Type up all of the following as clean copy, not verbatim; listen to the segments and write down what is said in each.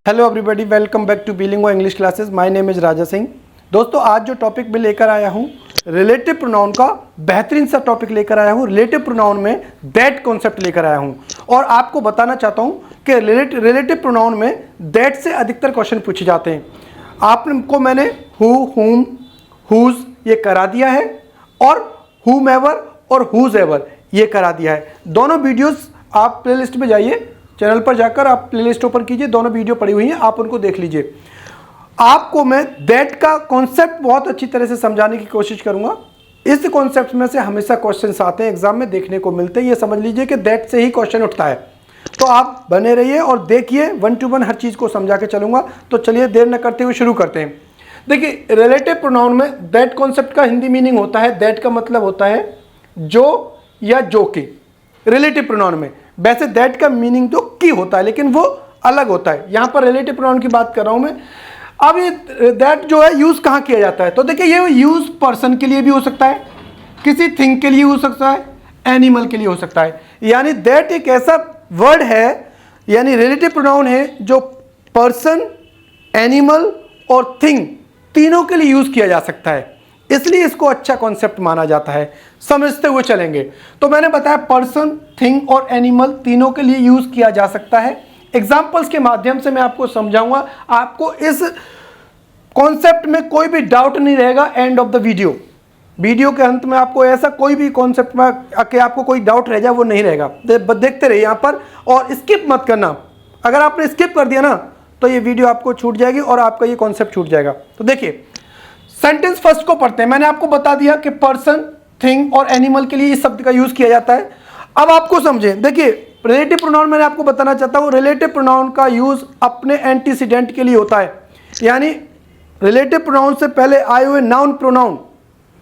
Hello everybody, welcome back to bilingual English classes. My name is Raja Singh. दोस्तों, आज जो topic मैं लेकर आया हूँ, रिलेटिव प्रोनाउन का बेहतरीन सा टॉपिक लेकर आया हूँ। रिलेटिव प्रोनाउन में दैट कॉन्सेप्ट लेकर आया हूँ और आपको बताना चाहता हूँ कि रिलेटिव प्रोनाउन में दैट से अधिकतर क्वेश्चन पूछे जाते हैं। आपको मैंने हु, हुम, हुज ये करा दिया है और हुमेवर और हुज एवर ये करा दिया है। दोनों वीडियोस आप प्लेलिस्ट में जाइए, चैनल पर जाकर आप प्लेलिस्ट ओपन कीजिए, दोनों वीडियो पड़ी हुई हैं, आप उनको देख लीजिए। आपको मैं दैट का कॉन्सेप्ट बहुत अच्छी तरह से समझाने की कोशिश करूंगा। इस कॉन्सेप्ट में से हमेशा क्वेश्चंस आते हैं, एग्जाम में देखने को मिलते हैं। ये समझ लीजिए कि दैट से ही क्वेश्चन उठता है। तो आप बने रहिए और देखिए, 1 to 1 हर चीज़ को समझा के चलूंगा। तो चलिए देर न करते हुए शुरू करते हैं। देखिए, रिलेटिव प्रोनाउन में दैट कॉन्सेप्ट का हिंदी मीनिंग होता है, दैट का मतलब होता है जो या जो कि। रिलेटिव प्रोनाउन में वैसे दैट का मीनिंग तो की होता है, लेकिन वो अलग होता है। यहां पर रिलेटिव प्रोनाउन की बात कर रहा हूं मैं। अब ये दैट जो है यूज कहां किया जाता है, तो देखिए ये यूज पर्सन के लिए भी हो सकता है, किसी थिंग के लिए हो सकता है, एनिमल के लिए हो सकता है। यानी दैट एक ऐसा वर्ड है, यानी रिलेटिव प्रोनाउन है जो पर्सन, एनिमल और थिंग तीनों के लिए यूज किया जा सकता है। इसलिए इसको अच्छा कॉन्सेप्ट माना जाता है। समझते हुए चलेंगे तो मैंने बताया पर्सन, थिंग और एनिमल तीनों के लिए यूज किया जा सकता है। एग्जांपल्स के माध्यम से मैं आपको समझाऊंगा। आपको इस कॉन्सेप्ट में कोई भी डाउट नहीं रहेगा। एंड ऑफ द वीडियो के अंत में आपको ऐसा कोई भी कॉन्सेप्ट में कि आपको कोई डाउट रह जाए वो नहीं रहेगा। देखते रहिए यहाँ पर और स्किप मत करना। अगर आपने स्किप कर दिया ना तो ये वीडियो आपको छूट जाएगी और आपका ये कॉन्सेप्ट छूट जाएगा। तो देखिए, सेंटेंस फर्स्ट को पढ़ते हैं। मैंने आपको बता दिया कि पर्सन, थिंग और एनिमल के लिए इस शब्द का यूज किया जाता है। अब आपको समझें। देखिए, रिलेटिव प्रोनाउन मैंने आपको बताना चाहता हूं, रिलेटिव प्रोनाउन का यूज अपने एंटीसीडेंट के लिए होता है। यानी रिलेटिव प्रोनाउन से पहले आए हुए नाउन प्रोनाउन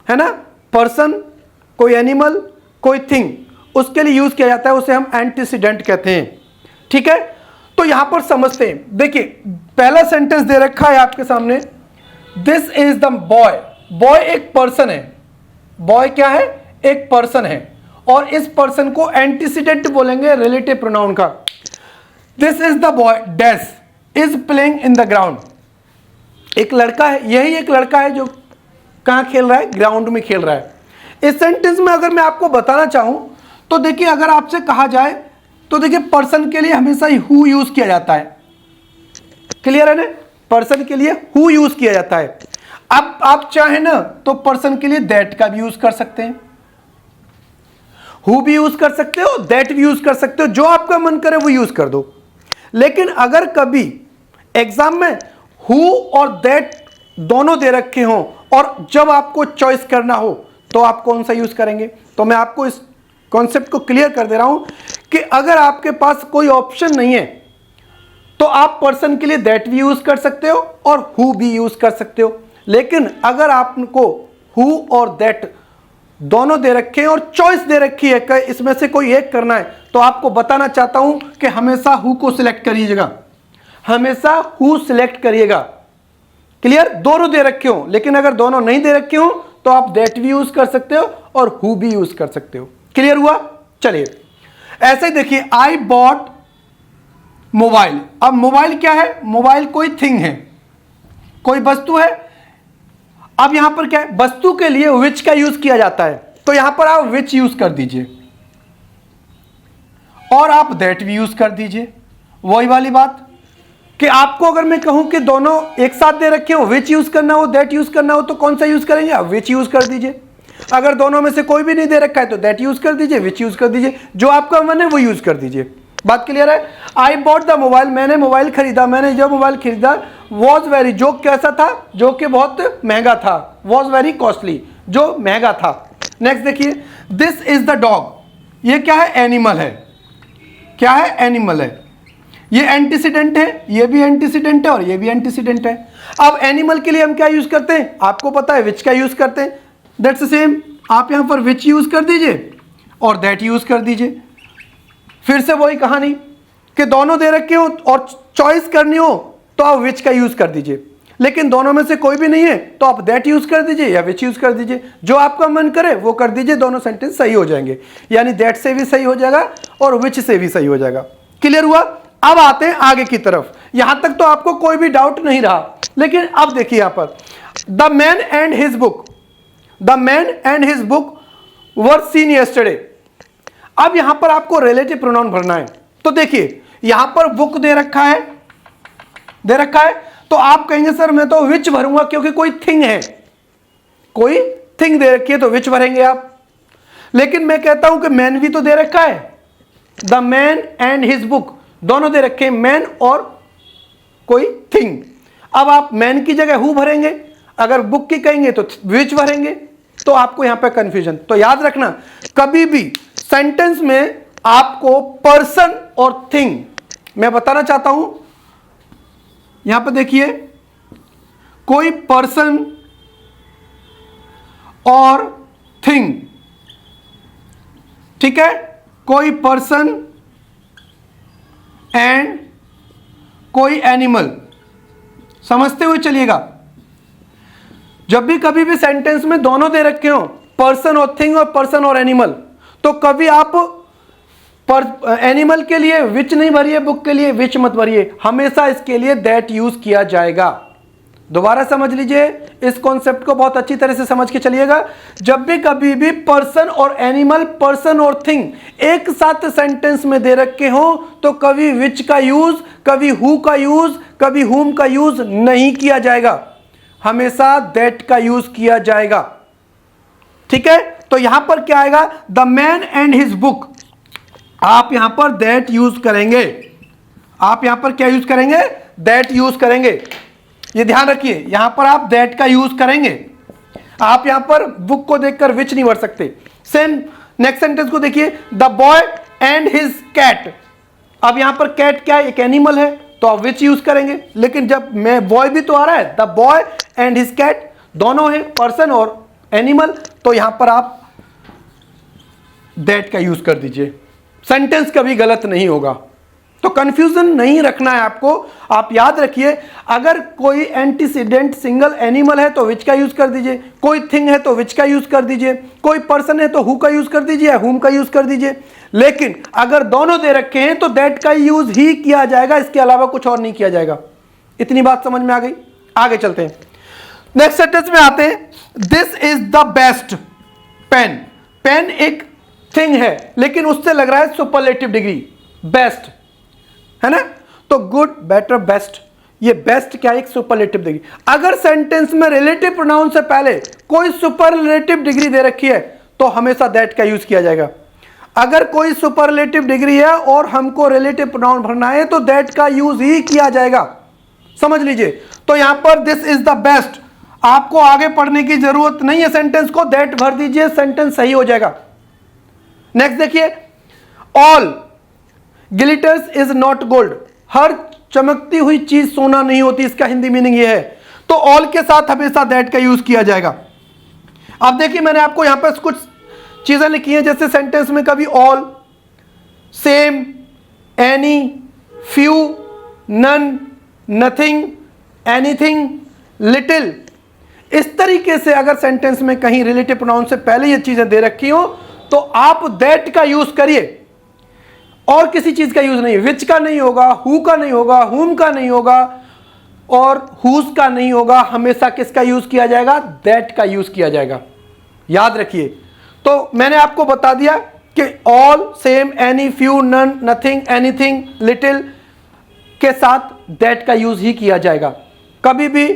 है ना, पर्सन, कोई एनिमल, कोई थिंग, उसके लिए यूज किया जाता है, उसे हम एंटीसीडेंट कहते हैं। ठीक है, तो यहां पर समझते हैं। देखिए, पहला सेंटेंस दे रखा है आपके सामने, this is the boy. Boy एक पर्सन है। बॉय क्या है? एक पर्सन है। और इस पर्सन को एंटीसीडेंट बोलेंगे रिलेटिव प्रोनाउन का। This is the boy dash is playing in the ground. एक लड़का है, यही एक लड़का है जो कहां खेल रहा है? ग्राउंड में खेल रहा है। इस सेंटेंस में अगर मैं आपको बताना चाहूं तो देखिए, अगर आपसे कहा जाए तो देखिए, पर्सन के लिए हमेशा ही हु यूज किया जाता है। क्लियर है ना? पर्सन के लिए हु यूज किया जाता है। अब आप चाहें ना तो पर्सन के लिए दैट का भी यूज कर सकते हैं, हु भी यूज कर सकते हो, दैट भी यूज कर सकते हो, जो आपका मन करे वो यूज कर दो। लेकिन अगर कभी एग्जाम में हु और दैट दोनों दे रखे हों और जब आपको चॉइस करना हो तो आप कौन सा यूज करेंगे? तो मैं आपको इस कॉन्सेप्ट को क्लियर कर दे रहा हूं कि अगर आपके पास कोई ऑप्शन नहीं है तो आप पर्सन के लिए दैट भी यूज कर सकते हो और हु भी यूज कर सकते हो। लेकिन अगर आपको हु और दैट दोनों दे रखे हैं और चॉइस दे रखी है कि इसमें से कोई एक करना है, तो आपको बताना चाहता हूं कि हमेशा हु को सिलेक्ट करिएगा, हमेशा हु सिलेक्ट करिएगा। क्लियर? दोनों दे रखे हो, लेकिन अगर दोनों नहीं दे रखे हो तो आप दैट भी यूज कर सकते हो और हु भी यूज कर सकते हो। क्लियर हुआ? चलिए, ऐसे ही देखिए, आई बॉट मोबाइल। अब मोबाइल क्या है? मोबाइल कोई थिंग है, कोई वस्तु है। अब यहां पर क्या है? वस्तु के लिए विच का यूज किया जाता है, तो यहां पर आप विच यूज कर दीजिए और आप दैट भी यूज कर दीजिए। वही वाली बात कि आपको अगर मैं कहूं कि दोनों एक साथ दे रखे हो, विच यूज करना हो, दैट यूज करना हो, तो कौन सा यूज करेंगे? आप विच यूज कर दीजिए। अगर दोनों में से कोई भी नहीं दे रखा है तो दैट यूज कर दीजिए, विच यूज कर दीजिए, जो आपका मन है वो यूज कर दीजिए। बात क्लियर है? आई बॉट द मोबाइल, मैंने मोबाइल खरीदा। मैंने जो मोबाइल खरीदा वॉज वेरी, जो कैसा था? जो कि बहुत महंगा था। वॉज वेरी कॉस्टली, जो महंगा था। नेक्स्ट देखिए, दिस इज द डॉग। ये क्या है? एनिमल है। क्या है? एनिमल है। ये एंटीसीडेंट है, ये भी एंटीसीडेंट है और ये भी एंटीसीडेंट है। अब एनिमल के लिए हम क्या यूज करते हैं? आपको पता है, विच का यूज करते हैं। दैट्स सेम, आप यहां पर विच यूज कर दीजिए और दैट यूज कर दीजिए। फिर से वही कहानी कि दोनों दे रखे हो और चॉइस करनी हो तो आप विच का यूज कर दीजिए, लेकिन दोनों में से कोई भी नहीं है तो आप दैट यूज कर दीजिए या विच यूज कर दीजिए। जो आपका मन करे वो कर दीजिए, दोनों सेंटेंस सही हो जाएंगे। यानी दैट से भी सही हो जाएगा और विच से भी सही हो जाएगा। क्लियर हुआ? अब आते हैं आगे की तरफ। यहां तक तो आपको कोई भी डाउट नहीं रहा, लेकिन अब देखिए यहां पर the man and his book, the man and his book were seen yesterday. अब यहां पर आपको रिलेटिव प्रोनाउन भरना है। तो देखिए यहां पर बुक दे रखा है, तो आप कहेंगे सर मैं तो विच भरूंगा क्योंकि कोई थिंग है, कोई थिंग दे रखी है तो विच भरेंगे आप। लेकिन मैं कहता हूं कि मैन भी तो दे रखा है, the man and his book दोनों दे रखे हैं, मैन और कोई थिंग। अब आप मैन की जगह हु भरेंगे, अगर बुक की कहेंगे तो विच भरेंगे, तो आपको यहां पे कंफ्यूजन। तो याद रखना कभी भी सेंटेंस में आपको पर्सन और थिंग, मैं बताना चाहता हूं यहां पर देखिए कोई पर्सन और थिंग, ठीक है, कोई पर्सन एंड कोई एनिमल, समझते हुए चलिएगा। जब भी कभी भी सेंटेंस में दोनों दे रखे हो, पर्सन और थिंग और पर्सन और एनिमल, तो कभी आप एनिमल के लिए विच नहीं भरिए, बुक के लिए विच मत भरिए, हमेशा इसके लिए दैट यूज किया जाएगा। दोबारा समझ लीजिए, इस कॉन्सेप्ट को बहुत अच्छी तरह से समझ के चलिएगा। जब भी कभी भी पर्सन और एनिमल, पर्सन और थिंग एक साथ सेंटेंस में दे रखे हो, तो कभी विच का यूज, कभी हु का यूज, कभी हुम का यूज नहीं किया जाएगा, हमेशा दैट का यूज किया जाएगा। ठीक है, तो यहां पर क्या आएगा, the man and his book, आप यहां पर दैट यूज करेंगे, आप यहां पर क्या यूज करेंगे, दैट यूज करेंगे। ये ध्यान रखिए, यहां पर आप दैट का यूज करेंगे, आप यहां पर बुक को देखकर विच नहीं भर सकते। सेम नेक्स्ट सेंटेंस को देखिए, the boy and his cat. अब यहां पर कैट क्या है, एक एनिमल है, तो आप विच यूज करेंगे। लेकिन जब मैं बॉय भी तो आ रहा है, the boy and his cat दोनों है, पर्सन और एनिमल, तो यहां पर आप दैट का यूज कर दीजिए, सेंटेंस कभी गलत नहीं होगा। तो कंफ्यूजन नहीं रखना है आपको, आप याद रखिए, अगर कोई एंटीसीडेंट सिंगल एनिमल है तो विच का यूज कर दीजिए, कोई थिंग है तो विच का यूज कर दीजिए, कोई पर्सन है तो हु का यूज कर दीजिए, हुम का यूज कर दीजिए। लेकिन अगर दोनों दे रखे हैं तो दैट का यूज ही किया जाएगा, इसके अलावा कुछ और नहीं किया जाएगा। इतनी बात समझ में आ गई, आगे चलते हैं। नेक्स्ट सेंटेंस में आते हैं, this is the best pen. Pen एक थिंग है, लेकिन उससे लग रहा है सुपरलेटिव डिग्री, बेस्ट है ना, तो गुड, बेटर, बेस्ट, ये बेस्ट क्या है, एक सुपरलेटिव डिग्री। अगर सेंटेंस में रिलेटिव प्रोनाउन से पहले कोई सुपरलेटिव डिग्री दे रखी है तो हमेशा दैट का यूज किया जाएगा। अगर कोई सुपरलेटिव डिग्री है और हमको रिलेटिव प्रोनाउन भरना है तो दैट का यूज ही किया जाएगा, समझ लीजिए। तो यहां पर दिस इज द बेस्ट, आपको आगे पढ़ने की जरूरत नहीं है, सेंटेंस को दैट भर दीजिए, सेंटेंस सही हो जाएगा। नेक्स्ट देखिए, all glitters is not gold. हर चमकती हुई चीज सोना नहीं होती, इसका हिंदी मीनिंग ये है। तो ऑल के साथ हमेशा दैट का यूज किया जाएगा। अब देखिए मैंने आपको यहां पर कुछ चीजें लिखी हैं, जैसे सेंटेंस में कभी all, some, any, few, none, nothing, anything, little. इस तरीके से अगर सेंटेंस में कहीं रिलेटिव प्रोनाउन से पहले ये चीजें दे रखी हो तो आप दैट का यूज करिए, और किसी चीज का यूज नहीं, विच का नहीं होगा, हु का नहीं होगा, हुम का नहीं होगा और हुज का नहीं होगा, हमेशा किसका यूज किया जाएगा, दैट का यूज किया जाएगा, याद रखिए। तो मैंने आपको बता दिया कि all, some, any, few, none, nothing, anything, little के साथ दैट का यूज ही किया जाएगा। कभी भी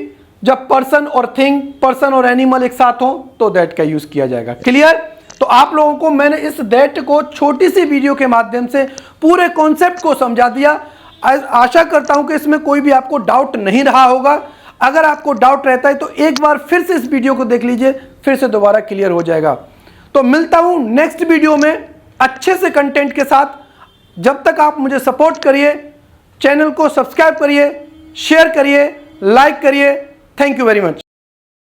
जब पर्सन और थिंग, पर्सन और एनिमल एक साथ हो तो दैट का यूज किया जाएगा। क्लियर? तो आप लोगों को मैंने इस दैट को छोटी सी वीडियो के माध्यम से पूरे कॉन्सेप्ट को समझा दिया। आशा करता हूं कि इसमें कोई भी आपको डाउट नहीं रहा होगा। अगर आपको डाउट रहता है तो एक बार फिर से इस वीडियो को देख लीजिए, फिर से दोबारा क्लियर हो जाएगा। तो मिलता हूं नेक्स्ट वीडियो में अच्छे से कंटेंट के साथ। जब तक आप मुझे सपोर्ट करिए, चैनल को सब्सक्राइब करिए, शेयर करिए, लाइक करिए। Thank you very much.